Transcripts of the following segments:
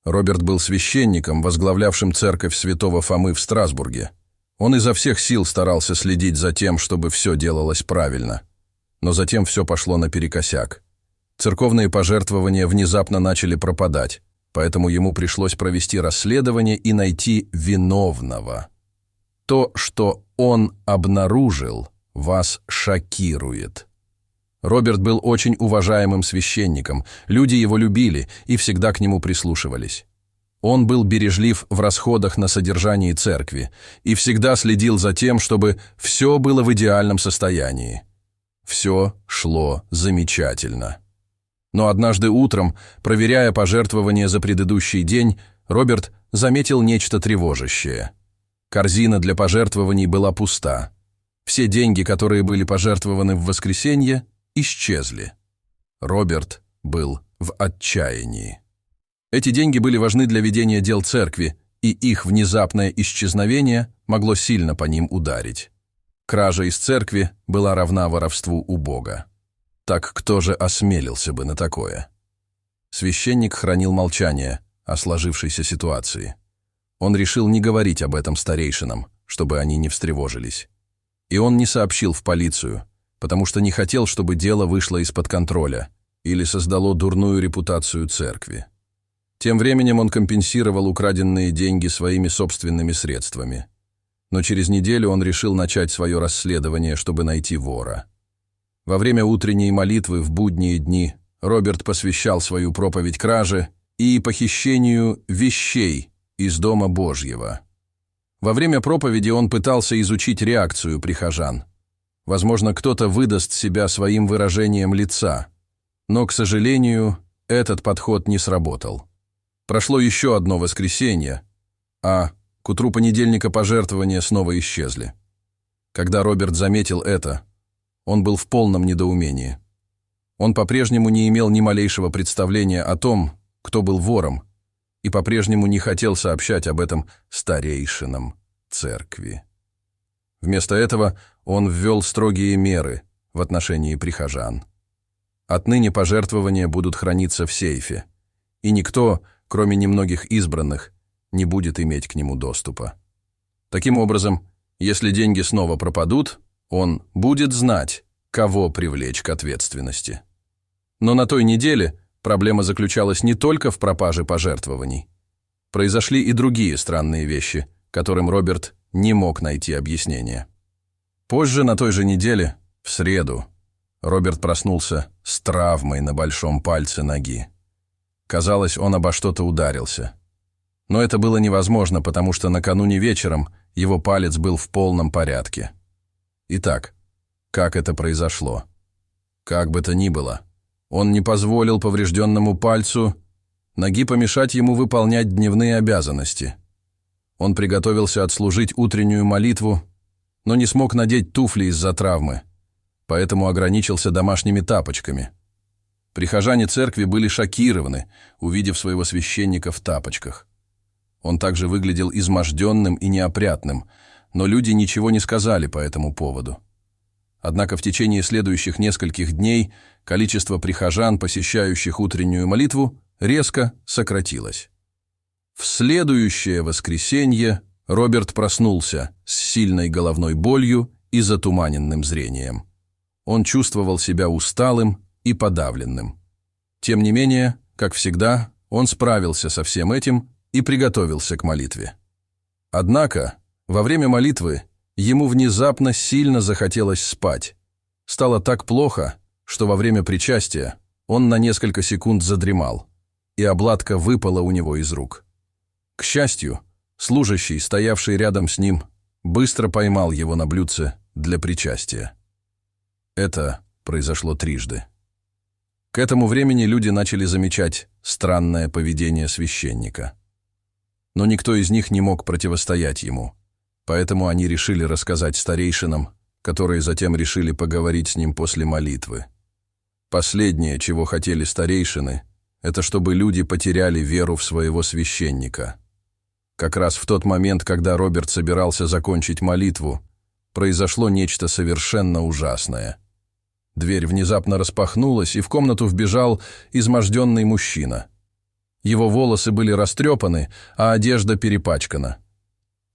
Роберт был священником, возглавлявшим церковь святого Фомы в Страсбурге. Он изо всех сил старался следить за тем, чтобы все делалось правильно. Но затем все пошло наперекосяк. Церковные пожертвования внезапно начали пропадать, поэтому ему пришлось провести расследование и найти виновного. То, что он обнаружил, вас шокирует. Роберт был очень уважаемым священником, люди его любили и всегда к нему прислушивались. Он был бережлив в расходах на содержание церкви и всегда следил за тем, чтобы все было в идеальном состоянии. Все шло замечательно. Но однажды утром, проверяя пожертвования за предыдущий день, Роберт заметил нечто тревожащее. Корзина для пожертвований была пуста. Все деньги, которые были пожертвованы в воскресенье, исчезли. Роберт был в отчаянии. Эти деньги были важны для ведения дел церкви, и их внезапное исчезновение могло сильно по ним ударить. Кража из церкви была равна воровству у Бога. Так кто же осмелился бы на такое? Священник хранил молчание о сложившейся ситуации. Он решил не говорить об этом старейшинам, чтобы они не встревожились. И он не сообщил в полицию, потому что не хотел, чтобы дело вышло из-под контроля или создало дурную репутацию церкви. Тем временем он компенсировал украденные деньги своими собственными средствами. Но через неделю он решил начать свое расследование, чтобы найти вора. Во время утренней молитвы в будние дни Роберт посвящал свою проповедь краже и похищению вещей из Дома Божьего. Во время проповеди он пытался изучить реакцию прихожан. Возможно, кто-то выдаст себя своим выражением лица, но, к сожалению, этот подход не сработал. Прошло еще одно воскресенье, а к утру понедельника пожертвования снова исчезли. Когда Роберт заметил это, он был в полном недоумении. Он по-прежнему не имел ни малейшего представления о том, кто был вором, и по-прежнему не хотел сообщать об этом старейшинам церкви. Вместо этого он ввел строгие меры в отношении прихожан. Отныне пожертвования будут храниться в сейфе, и никто, кроме немногих избранных, не будет иметь к нему доступа. Таким образом, если деньги снова пропадут, он будет знать, кого привлечь к ответственности. Но на той неделе проблема заключалась не только в пропаже пожертвований. Произошли и другие странные вещи, которым Роберт не мог найти объяснения. Позже, на той же неделе, в среду, Роберт проснулся с травмой на большом пальце ноги. Казалось, он обо что-то ударился. Но это было невозможно, потому что накануне вечером его палец был в полном порядке. Итак, как это произошло? Как бы то ни было, он не позволил поврежденному пальцу ноги помешать ему выполнять дневные обязанности. Он приготовился отслужить утреннюю молитву, но не смог надеть туфли из-за травмы, поэтому ограничился домашними тапочками. Прихожане церкви были шокированы, увидев своего священника в тапочках. Он также выглядел изможденным и неопрятным, но люди ничего не сказали по этому поводу. Однако в течение следующих нескольких дней количество прихожан, посещающих утреннюю молитву, резко сократилось. В следующее воскресенье Роберт проснулся с сильной головной болью и затуманенным зрением. Он чувствовал себя усталым и подавленным. Тем не менее, как всегда, он справился со всем этим и приготовился к молитве. Однако, во время молитвы ему внезапно сильно захотелось спать. Стало так плохо, что во время причастия он на несколько секунд задремал, и обладка выпала у него из рук. К счастью, служащий, стоявший рядом с ним, быстро поймал его на блюдце для причастия. Это произошло трижды. К этому времени люди начали замечать странное поведение священника. Но никто из них не мог противостоять ему, поэтому они решили рассказать старейшинам, которые затем решили поговорить с ним после молитвы. Последнее, чего хотели старейшины, это чтобы люди потеряли веру в своего священника. Как раз в тот момент, когда Роберт собирался закончить молитву, произошло нечто совершенно ужасное. Дверь внезапно распахнулась, и в комнату вбежал изможденный мужчина. Его волосы были растрепаны, а одежда перепачкана.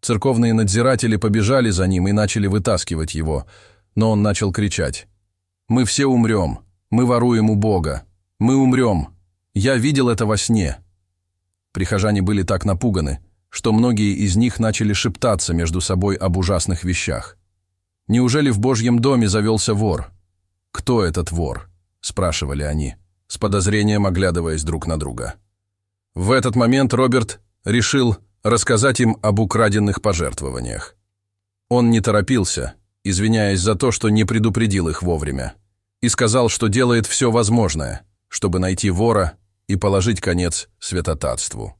Церковные надзиратели побежали за ним и начали вытаскивать его, но он начал кричать: «Мы все умрем! Мы воруем у Бога! Мы умрем! Я видел это во сне!» Прихожане были так напуганы, что многие из них начали шептаться между собой об ужасных вещах. «Неужели в Божьем доме завелся вор?» «Кто этот вор?» – спрашивали они, с подозрением оглядываясь друг на друга. В этот момент Роберт решил рассказать им об украденных пожертвованиях. Он не торопился, извиняясь за то, что не предупредил их вовремя, и сказал, что делает все возможное, чтобы найти вора и положить конец святотатству.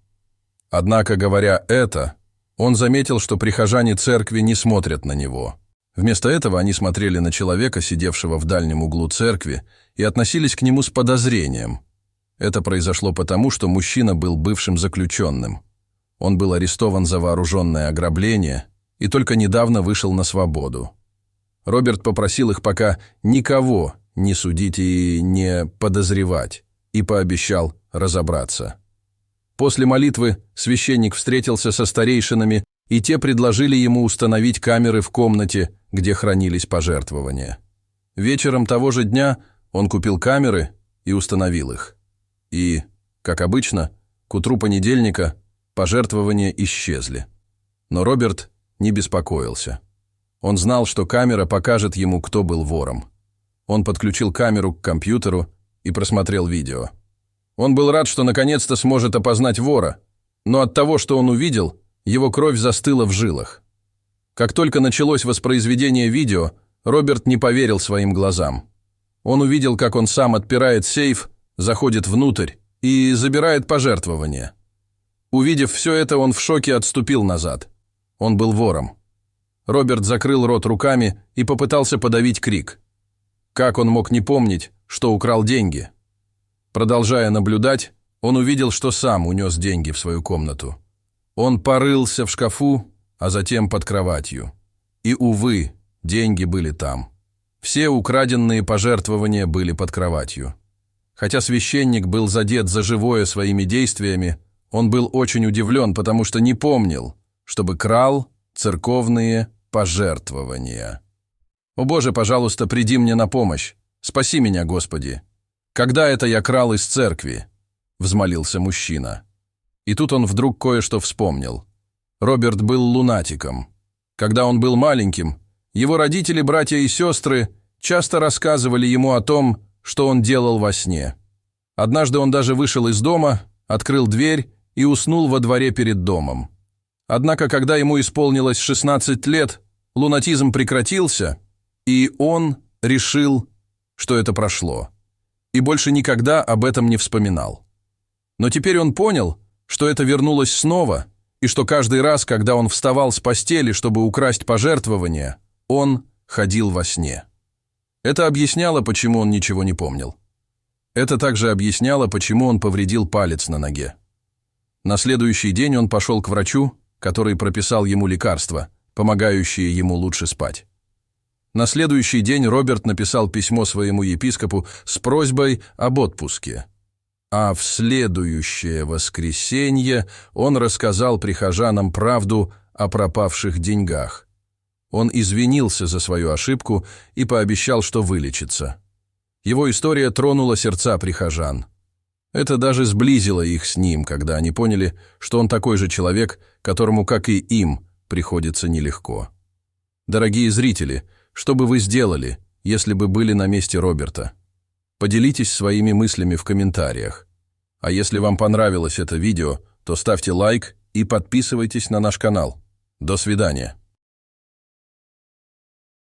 Однако, говоря это, он заметил, что прихожане церкви не смотрят на него. Вместо этого они смотрели на человека, сидевшего в дальнем углу церкви, и относились к нему с подозрением. Это произошло потому, что мужчина был бывшим заключенным. Он был арестован за вооруженное ограбление и только недавно вышел на свободу. Роберт попросил их пока никого не судить и не подозревать, и пообещал разобраться. После молитвы священник встретился со старейшинами, и те предложили ему установить камеры в комнате, где хранились пожертвования. Вечером того же дня он купил камеры и установил их. И, как обычно, к утру понедельника пожертвования исчезли. Но Роберт не беспокоился. Он знал, что камера покажет ему, кто был вором. Он подключил камеру к компьютеру и просмотрел видео. Он был рад, что наконец-то сможет опознать вора, но от того, что он увидел, его кровь застыла в жилах. Как только началось воспроизведение видео, Роберт не поверил своим глазам. Он увидел, как он сам отпирает сейф, заходит внутрь и забирает пожертвования. Увидев все это, он в шоке отступил назад. Он был вором. Роберт закрыл рот руками и попытался подавить крик. Как он мог не помнить, что украл деньги? Продолжая наблюдать, он увидел, что сам унес деньги в свою комнату. Он порылся в шкафу, а затем под кроватью. И, увы, деньги были там. Все украденные пожертвования были под кроватью. Хотя священник был задет за живое своими действиями, он был очень удивлен, потому что не помнил, чтобы крал церковные пожертвования. «О Боже, пожалуйста, приди мне на помощь! Спаси меня, Господи! Когда это я крал из церкви?» – взмолился мужчина. И тут он вдруг кое-что вспомнил. Роберт был лунатиком. Когда он был маленьким, его родители, братья и сестры часто рассказывали ему о том, что он делал во сне. Однажды он даже вышел из дома, открыл дверь и уснул во дворе перед домом. Однако, когда ему исполнилось 16 лет, лунатизм прекратился, и он решил, что это прошло, и больше никогда об этом не вспоминал. Но теперь он понял, что это вернулось снова, и что каждый раз, когда он вставал с постели, чтобы украсть пожертвования, он ходил во сне. Это объясняло, почему он ничего не помнил. Это также объясняло, почему он повредил палец на ноге. На следующий день он пошел к врачу, который прописал ему лекарства, помогающие ему лучше спать. На следующий день Роберт написал письмо своему епископу с просьбой об отпуске. А в следующее воскресенье он рассказал прихожанам правду о пропавших деньгах. Он извинился за свою ошибку и пообещал, что вылечится. Его история тронула сердца прихожан. Это даже сблизило их с ним, когда они поняли, что он такой же человек, которому, как и им, приходится нелегко. Дорогие зрители, что бы вы сделали, если бы были на месте Роберта? Поделитесь своими мыслями в комментариях. А если вам понравилось это видео, то ставьте лайк и подписывайтесь на наш канал. До свидания.